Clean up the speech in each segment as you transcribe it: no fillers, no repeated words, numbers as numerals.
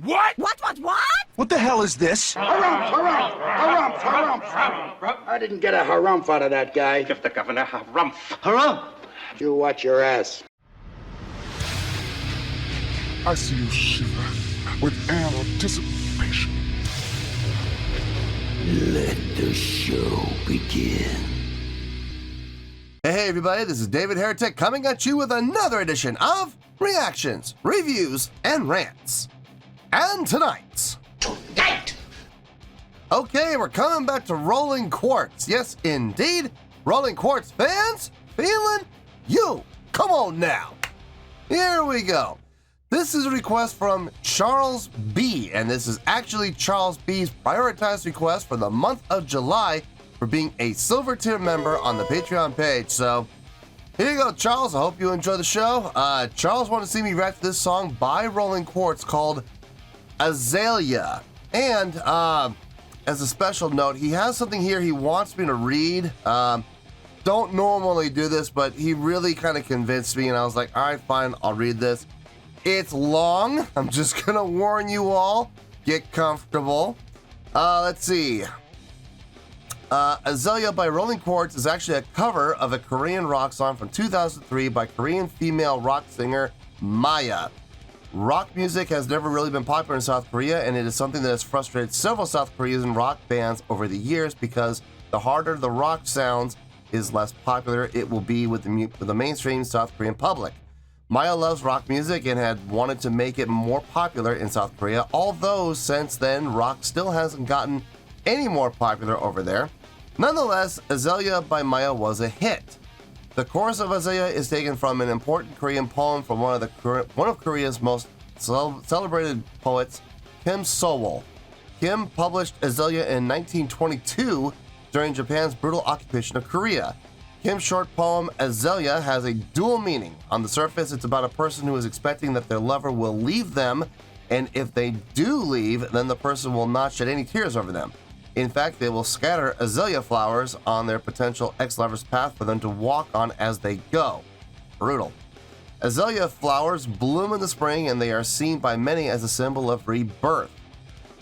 What? What? What the hell is this? Harumph. I didn't get a harumph out of that guy. Give the governor harumph. Harumph! You watch your ass. I see you shiver with anticipation. Let the show begin. Hey everybody, this is David Heretic coming at you with another edition of Reactions, Reviews, and Rants. And tonight... Okay, we're coming back to Rolling Quartz. Yes, indeed. Rolling Quartz fans, feeling you. Come on now. Here we go. This is a request from Charles B. And this is actually Charles B.'s prioritized request for the month of July for being a silver tier member on the Patreon page. So here you go, Charles. I hope you enjoy the show. Charles wanted to see me react to this song by Rolling Quartz called Azalea. And as a special note, he has something here he wants me to read. Don't normally do this, but he really kind of convinced me, and I was like, all right, fine, I'll read this. It's long. I'm just gonna warn you all. Get comfortable. Let's see. Azalea by Rolling Quartz is actually a cover of a Korean rock song from 2003 by Korean female rock singer Maya. Rock music has never really been popular in South Korea, and it is something that has frustrated several South Korean rock bands over the years because the harder the rock sounds is less popular it will be with the mainstream South Korean public. Maya loves rock music and had wanted to make it more popular in South Korea, although since then rock still hasn't gotten any more popular over there. Nonetheless, Azalea by Maya was a hit. The chorus of Azalea is taken from an important Korean poem from one of Korea's most celebrated poets, Kim So-wol. Kim published Azalea in 1922 during Japan's brutal occupation of Korea. Kim's short poem Azalea has a dual meaning. On the surface, it's about a person who is expecting that their lover will leave them, and if they do leave, then the person will not shed any tears over them. In fact, they will scatter azalea flowers on their potential ex-lover's path for them to walk on as they go. Brutal. Azalea flowers bloom in the spring, and they are seen by many as a symbol of rebirth.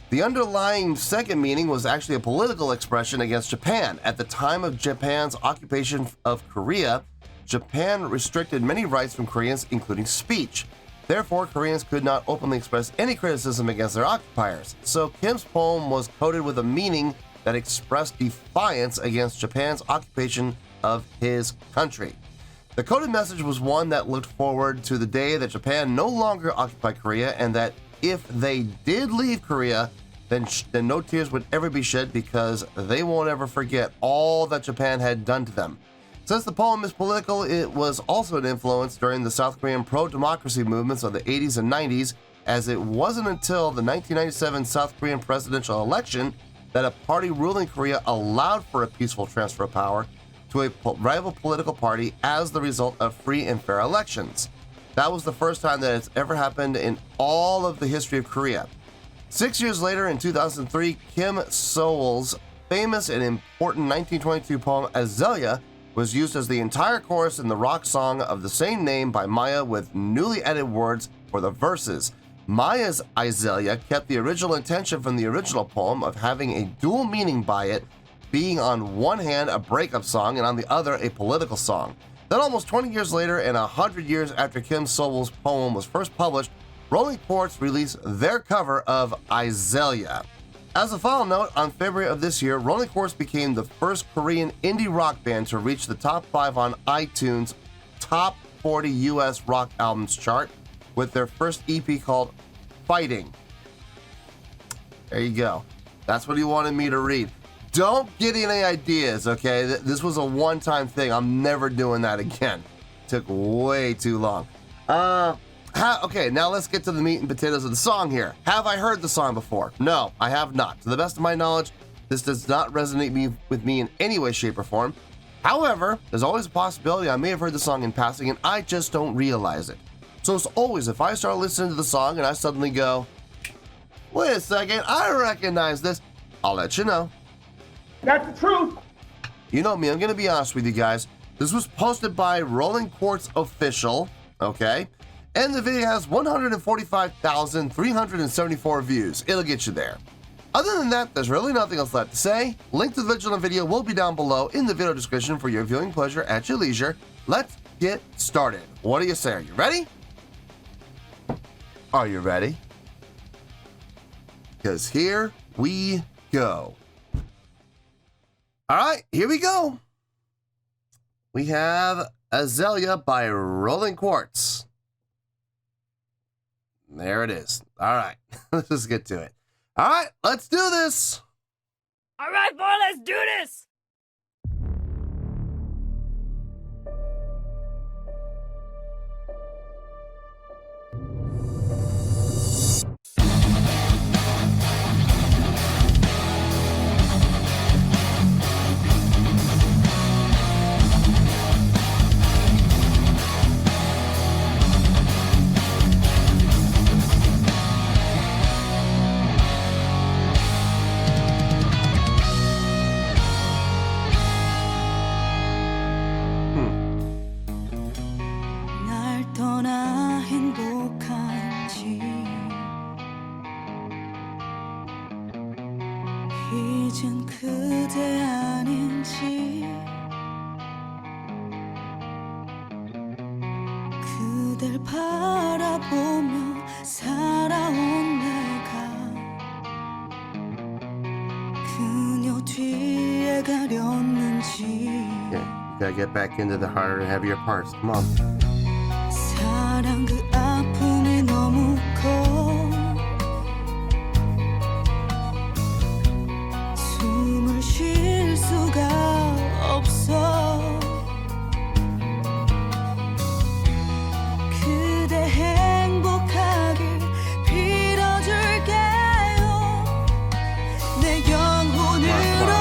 The underlying second meaning was actually a political expression against Japan. At the time of Japan's occupation of Korea, Japan restricted many rights from Koreans, including speech. Therefore, Koreans could not openly express any criticism against their occupiers. So Kim's poem was coded with a meaning that expressed defiance against Japan's occupation of his country. The coded message was one that looked forward to the day that Japan no longer occupied Korea, and that if they did leave Korea, then no tears would ever be shed because they won't ever forget all that Japan had done to them. Since the poem is political, it was also an influence during the South Korean pro-democracy movements of the 80s and 90s, as it wasn't until the 1997 South Korean presidential election that a party ruling Korea allowed for a peaceful transfer of power to a rival political party as the result of free and fair elections. That was the first time that it's ever happened in all of the history of Korea. 6 years later, in 2003, Kim So-wol's famous and important 1922 poem Azalea was used as the entire chorus in the rock song of the same name by Maya, with newly added words for the verses. Maya's Azalea kept the original intention from the original poem of having a dual meaning by it being on one hand a breakup song and on the other a political song. Then almost 20 years later, and 100 years after Kim So-wol's poem was first published, Rolling Quartz released their cover of Azalea. As a final note, on February of this year, Rolling Quartz became the first Korean indie rock band to reach the top 5 on iTunes' top 40 US rock albums chart with their first EP called Fighting. There you go. That's what he wanted me to read. Don't get any ideas, okay? This was a one-time thing. I'm never doing that again. Took way too long. Okay, now let's get to the meat and potatoes of the song here. Have I heard the song before? No, I have not. To the best of my knowledge, this does not resonate with me in any way, shape, or form. However, there's always a possibility I may have heard the song in passing and I just don't realize it. So as always, if I start listening to the song and I suddenly go, wait a second, I recognize this, I'll let you know. That's the truth. You know me, I'm going to be honest with you guys. This was posted by Rolling Quartz Official, okay? and the video has 145,374 views. It'll get you there. Other than that, there's really nothing else left to say. Link to the Vigilant video will be down below in the video description for your viewing pleasure at your leisure. Let's get started. What do you say? Are you ready? Are you ready? Because here we go. All right, here we go. We have Azalea by Rolling Quartz. There it is. All right, let's just get to it. All right, let's do this. All right, boy, let's do this. 이젠 그대 아닌지 그댈 바라보며 살아온 내가 그녀 뒤에 가렸는지 Yeah, you gotta get back into the harder and heavier parts. Come on. 사랑 그 아픔이 너무 커 숨을 쉴 수가 없어 그대 행복하길 빌어줄게요 내 영혼으로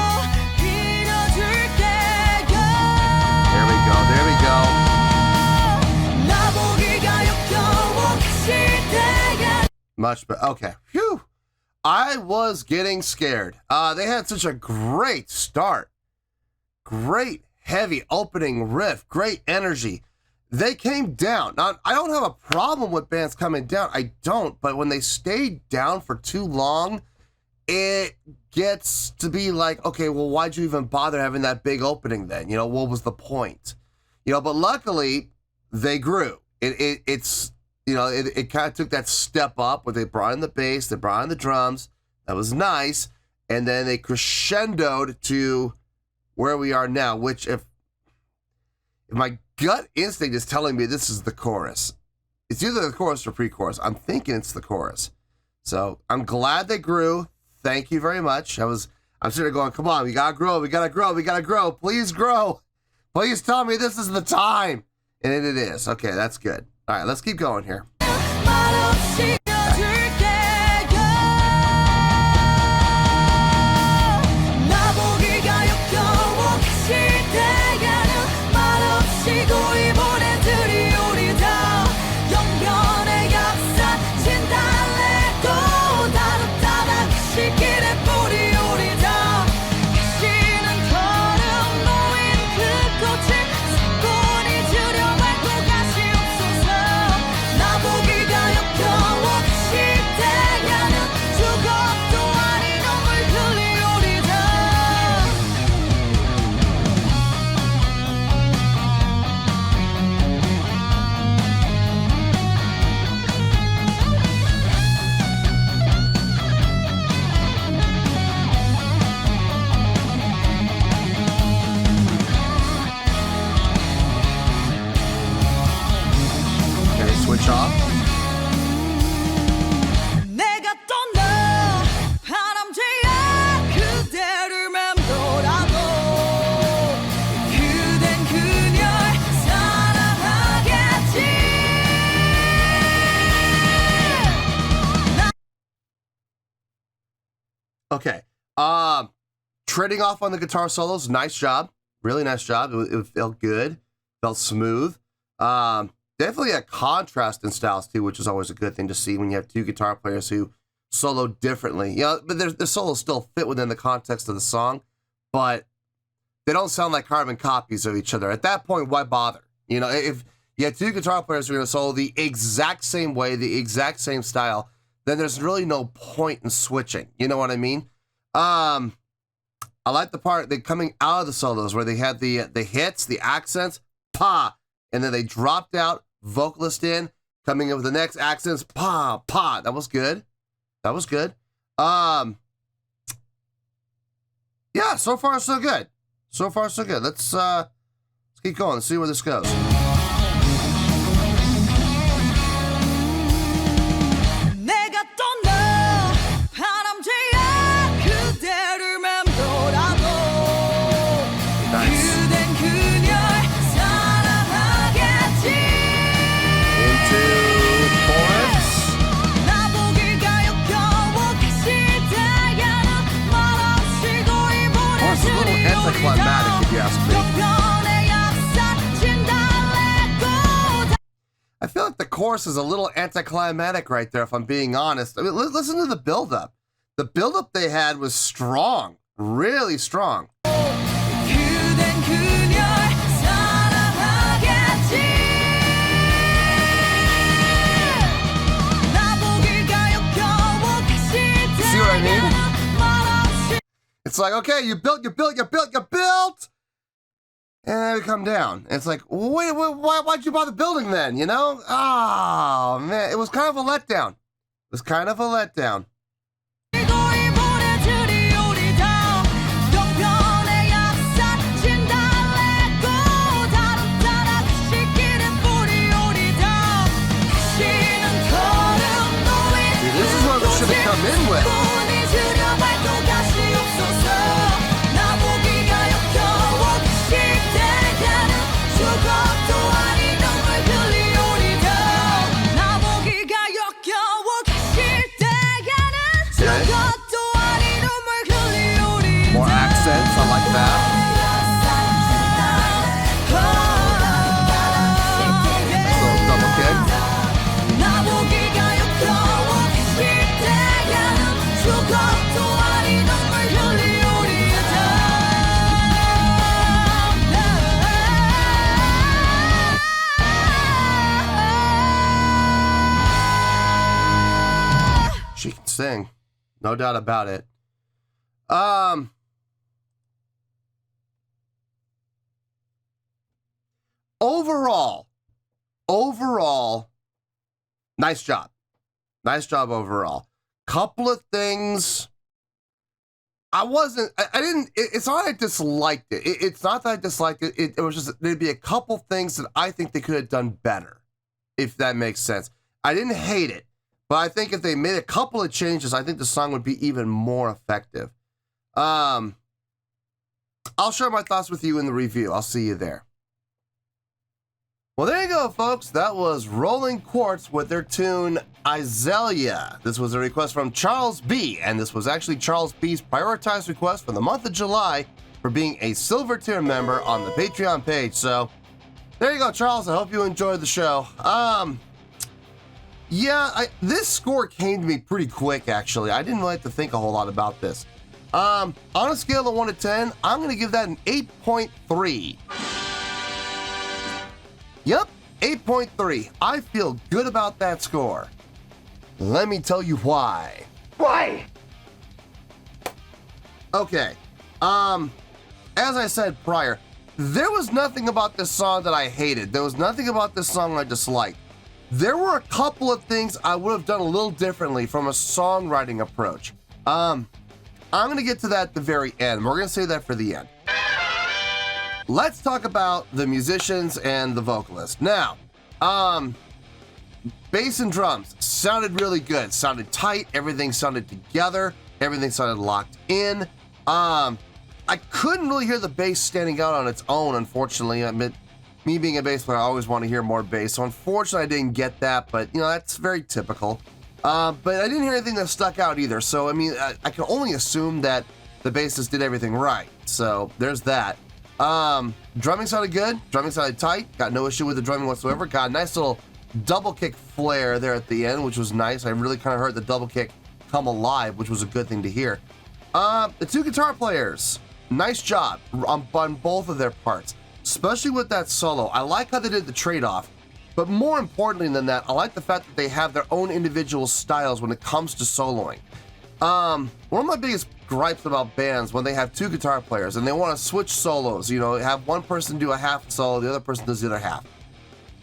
빌어줄게요 There we go, there we go. 나보기가 역겨워 가실 때가 Much better. Okay. Phew. I was getting scared. They had such a great start. Great heavy opening riff. Great energy. They came down. Now, I don't have a problem with bands coming down. I don't. But when they stayed down for too long, it gets to be like, okay, well, why'd you even bother having that big opening then? You know, what was the point? You know, but luckily, they grew. It's you know, it kind of took that step up where they brought in the bass, they brought in the drums. That was nice. And then they crescendoed to where we are now, which if my gut instinct is telling me this is the chorus, it's either the chorus or pre-chorus. I'm thinking it's the chorus. So I'm glad they grew. Thank you very much. I'm sitting there going, come on, we gotta grow, we gotta grow, we gotta grow. Please grow. Please tell me this is the time. And it is. Okay, that's good. All right, let's keep going here. 말없이 빌어줄게요 나보기가 역겨워 가실 때에는 말없이 고이 보내드리오리다 영변의 약산 진달래도 다루다가 가실 길에 뿌리오리다 가시는 걸음 놓인 그 꽃을 손이 주려 말고 가시옵소서 나보기가 역겨워 가실 때에는 죽어도 아닌 눈물 흘리오리다 Okay, switch off. 내가 또 너 바람쥐야 그대를 맴돌아도 그댄 그녀를 사랑하겠지 Okay. Trading off on the guitar solos, nice job. Really nice job. It felt good. Felt smooth. Definitely a contrast in styles too, which is always a good thing to see when you have two guitar players who solo differently. You know, but their solos still fit within the context of the song, but they don't sound like carbon copies of each other. At that point, why bother? You know, if you have two guitar players who are going to solo the exact same way, the exact same style, then there's really no point in switching. You know what I mean? I like the part that coming out of the solos where they had the hits, the accents, pa, and then they dropped out, vocalist in, coming in with the next accents, pa, pa. That was good. That was good. Yeah, so far so good. So far so good. Let's keep going. Let's see where this goes. 내가 또 너 바람쥐야 그대를 맴돌아도 그댄 그녀를 사랑하겠지 Into chorus. 나보기가 역겨워 시대야는 말없이 거의 Chorus is a little anticlimactic if you ask me. I feel like the chorus is a little anticlimactic right there, if I'm being honest. I mean, listen to the build-up. The build-up they had was strong, really strong. See what I mean? It's like, okay, you built, and then we come down. It's like, wait, why'd you bother building then, you know? Oh, man, it was kind of a letdown. It was kind of a letdown. See, this is what we should have come in with. More accents, I like that. Little double kick. She can sing, no doubt about it. Overall, nice job. Nice job overall. Couple of things. I didn't, it's not that I disliked it. It's not that I disliked it. It was just, there'd be a couple things that I think they could have done better, if that makes sense. I didn't hate it, but I think if they made a couple of changes, I think the song would be even more effective. I'll share my thoughts with you in the review. I'll see you there. Well, there you go, folks. That was Rolling Quartz with their tune Azalea. This was a request from Charles B, and this was actually Charles B's prioritized request for the month of July for being a silver tier member on the Patreon page. So there you go, Charles. I hope you enjoyed the show. Yeah, this score came to me pretty quick, actually. I didn't really have to think a whole lot about this. On a scale of 1 to 10, I'm going to give that an 8.3. Yep, 8.3. I feel good about that score. Let me tell you why. Why? Okay, as I said prior, there was nothing about this song that I hated. There was nothing about this song I disliked. There were a couple of things I would have done a little differently from a songwriting approach. I'm going to get to that at the very end. We're going to save that for the end. Let's talk about the musicians and the vocalist. Now, bass and drums sounded really good. Sounded tight. Everything sounded together. Everything sounded locked in. I couldn't really hear the bass standing out on its own, unfortunately. I mean, me being a bass player, I always want to hear more bass. So unfortunately, I didn't get that, but you know, that's very typical. But I didn't hear anything that stuck out either. So, I mean, I can only assume that the bassist did everything right. So there's that. Drumming sounded good. Drumming sounded tight. Got no issue with the drumming whatsoever. Got a nice little double kick flare there at the end, which was nice. I really kind of heard the double kick come alive, which was a good thing to hear. The two guitar players, nice job on both of their parts, especially with that solo. I like how they did the trade-off But more importantly than that, I like the fact that they have their own individual styles when it comes to soloing. One of my biggest gripes about bands when they have two guitar players and they want to switch solos, you know, have one person do a half solo, the other person does the other half,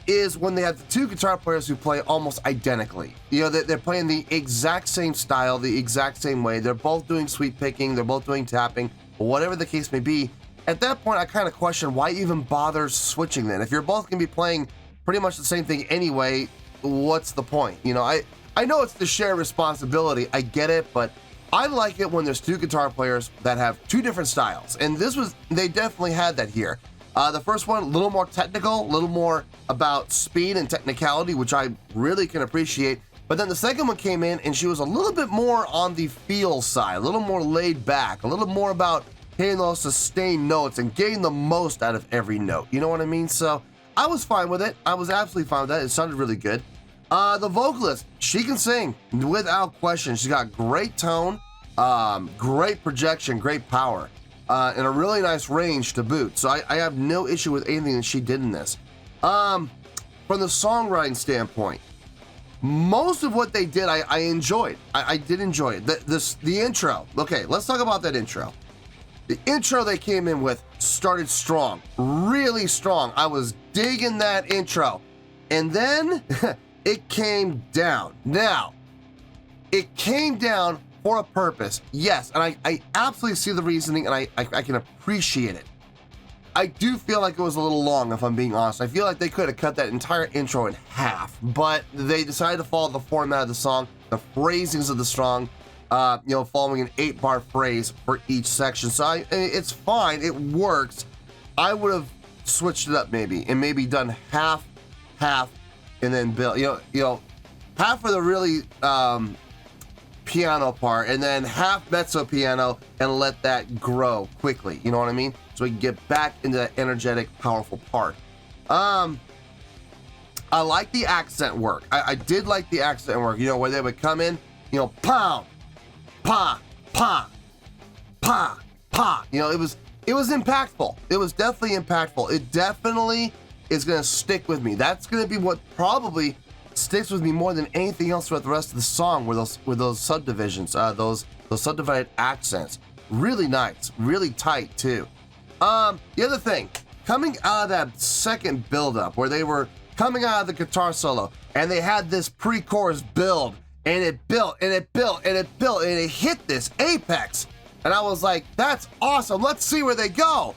is when they have the two guitar players who play almost identically. You know, they're playing the exact same style, the exact same way. They're both doing sweep picking, they're both doing tapping, whatever the case may be. At that point, I kind of question why even bother switching then? If you're both going to be playing pretty much the same thing anyway, what's the point? You know, I know it's the shared responsibility, I get it, but I like it when there's two guitar players that have two different styles, and they definitely had that here. The first one, a little more technical, a little more about speed and technicality, which I really can appreciate. But then the second one came in, and she was a little bit more on the feel side, a little more laid back, a little more about hitting those sustained notes and getting the most out of every note. You know what I mean? So I was fine with it. I was absolutely fine with that. It sounded really good. The vocalist, she can sing without question. She's got great tone, great projection, great power, and a really nice range to boot. So I have no issue with anything that she did in this. From the songwriting standpoint, most of what they did, I enjoyed. I did enjoy it. The intro. Okay, let's talk about that intro. The intro they came in with started strong, really strong. I was digging that intro, and then it came down. Now, it came down for a purpose, yes, and I absolutely see the reasoning, and I can appreciate it. I do feel like it was a little long, if I'm being honest. I feel like they could have cut that entire intro in half, but they decided to follow the format of the song, the phrasings of the song, you know, following an 8-bar phrase for each section. So it's fine, it works. I would have switched it up maybe, and maybe done half, and then build, you know, half of the really piano part, and then half mezzo piano, and let that grow quickly. You know what I mean? So we can get back into that energetic, powerful part. I like the accent work. I did like the accent work. You know, where they would come in, you know, pow, pa, pa, pa, pa. You know, it was impactful. It was definitely impactful. It definitely is going to stick with me. That's going to be what probably sticks with me more than anything else throughout the rest of the song, were those subdivisions, those subdivided accents. Really nice, really tight too. The other thing, coming out of that second build-up where they were coming out of the guitar solo and they had this pre-chorus build, and it built and it built and it built and it hit this apex, and I was like, that's awesome, let's see where they go.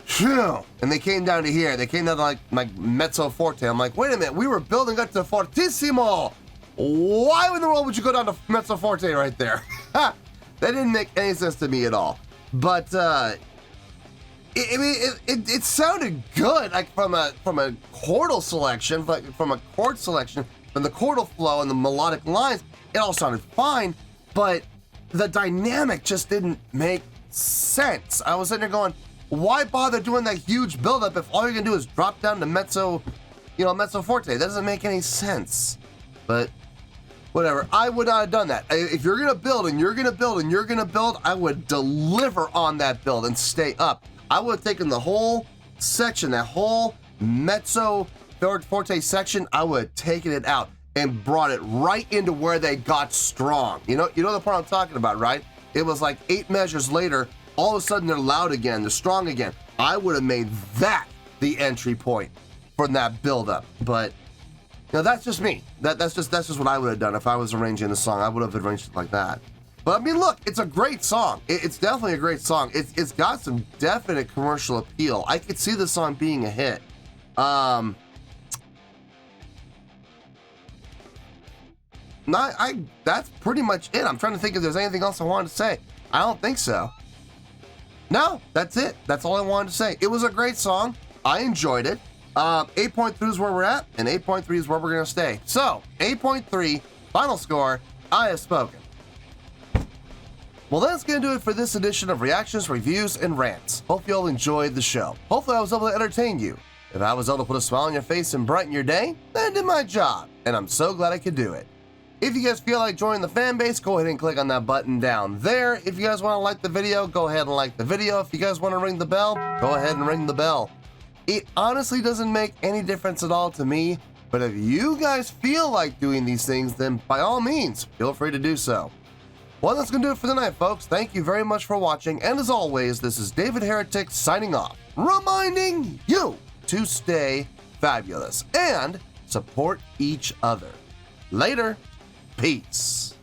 Phew. And they came down to here. They came down to like mezzo forte. I'm like, wait a minute, we were building up to fortissimo. Why in the world would you go down to mezzo forte right there? That didn't make any sense to me at all. But it sounded good, like from a chordal selection, like from a chord selection, from the chordal flow and the melodic lines. It all sounded fine, but the dynamic just didn't make sense. I was sitting there going, why bother doing that huge buildup if all you're gonna do is drop down to mezzo, you know, mezzo forte? That doesn't make any sense. But whatever, I would not have done that. If you're gonna build and you're gonna build and you're gonna build, I would deliver on that build and stay up. I would have taken the whole section, that whole mezzo forte section, I would have taken it out and brought it right into where they got strong. You know the part I'm talking about, right? It was like 8 measures later, all of a sudden they're loud again, they're strong again. I would have made that the entry point from that build-up. But you know, that's just me. That's just what I would have done if I was arranging the song. I would have arranged it like that. But I mean, look, it's a great song. It's definitely a great song. It's got some definite commercial appeal. I could see the song being a hit. That's pretty much it. I'm trying to think if there's anything else I wanted to say. I don't think so. No, that's it. That's all I wanted to say. It was a great song. I enjoyed it. 8.3 is where we're at, and 8.3 is where we're going to stay. So, 8.3, final score, I have spoken. Well, that's going to do it for this edition of Reactions, Reviews, and Rants. Hope you all enjoyed the show. Hopefully I was able to entertain you. If I was able to put a smile on your face and brighten your day, then I did my job, and I'm so glad I could do it. If you guys feel like joining the fan base, go ahead and click on that button down there. If you guys want to like the video, go ahead and like the video. If you guys want to ring the bell, go ahead and ring the bell. It honestly doesn't make any difference at all to me, but if you guys feel like doing these things, then by all means, feel free to do so. Well, that's going to do it for tonight, folks. Thank you very much for watching, and as always, this is David Heretic signing off, reminding you to stay fabulous and support each other. Later. Peace.